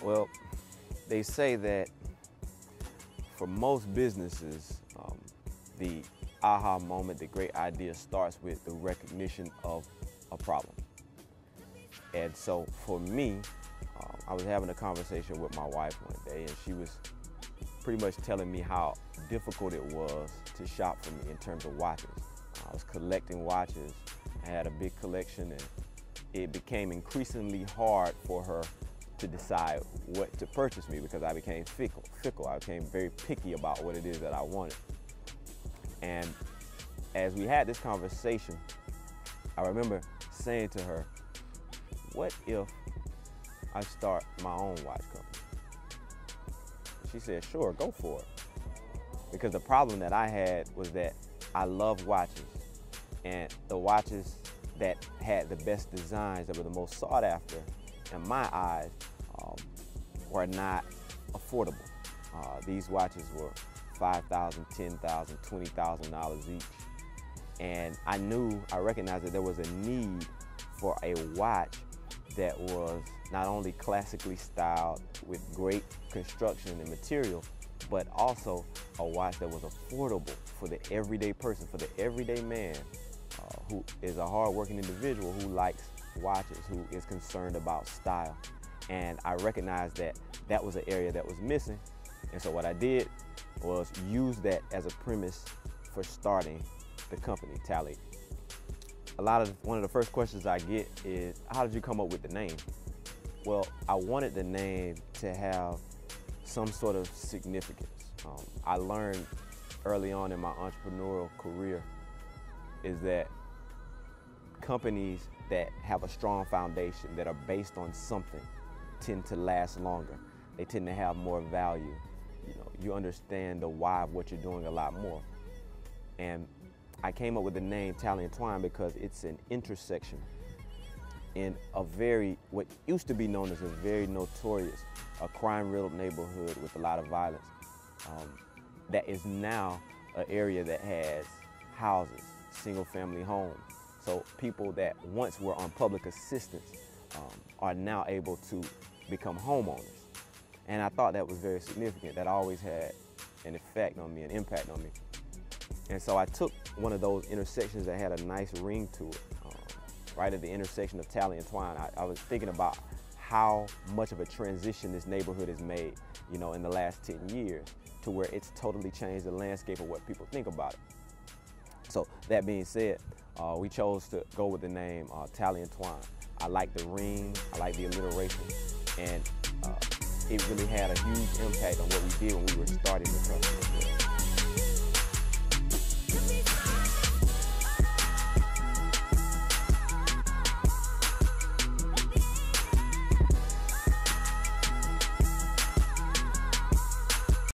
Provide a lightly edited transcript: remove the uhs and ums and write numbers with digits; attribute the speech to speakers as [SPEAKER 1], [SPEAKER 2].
[SPEAKER 1] Well, they say that for most businesses, the aha moment, the great idea starts with the recognition of a problem. And so for me, I was having a conversation with my wife one day, and she was pretty much telling me how difficult it was to shop for me in terms of watches. I was collecting watches. I had a big collection, and it became increasingly hard for her to decide what to purchase me because I became fickle. I became very picky about what it is that I wanted. And as we had this conversation, I remember saying to her, what if I start my own watch company? She said, sure, go for it. Because the problem that I had was that I love watches, and the watches that had the best designs, that were the most sought after, in my eyes, were not affordable. These watches were $5,000, $10,000, $20,000 each. And I recognized that there was a need for a watch that was not only classically styled with great construction and material, but also a watch that was affordable for the everyday person, for the everyday man who is a hard-working individual who likes watches, who is concerned about style. And I recognized that that was an area that was missing. And so what I did was use that as a premise for starting the company, Tally. One of the first questions I get is, how did you come up with the name? Well, I wanted the name to have some sort of significance. I learned early on in my entrepreneurial career is that companies that have a strong foundation, that are based on something, tend to last longer. They tend to have more value. You understand the why of what you're doing a lot more. And I came up with the name Tally and Twine because it's an intersection in what used to be known as a very notorious, crime-riddled neighborhood with a lot of violence. That is now an area that has houses, single-family homes. So people that once were on public assistance are now able to become homeowners. And I thought that was very significant. That always had an effect on me, an impact on me. And so I took one of those intersections that had a nice ring to it, right at the intersection of Tally and Twine. I was thinking about how much of a transition this neighborhood has made, in the last 10 years, to where it's totally changed the landscape of what people think about it. So that being said, we chose to go with the name Tally and Twine. I like the ring, I like the alliteration, and it really had a huge impact on what we did when we were starting the company.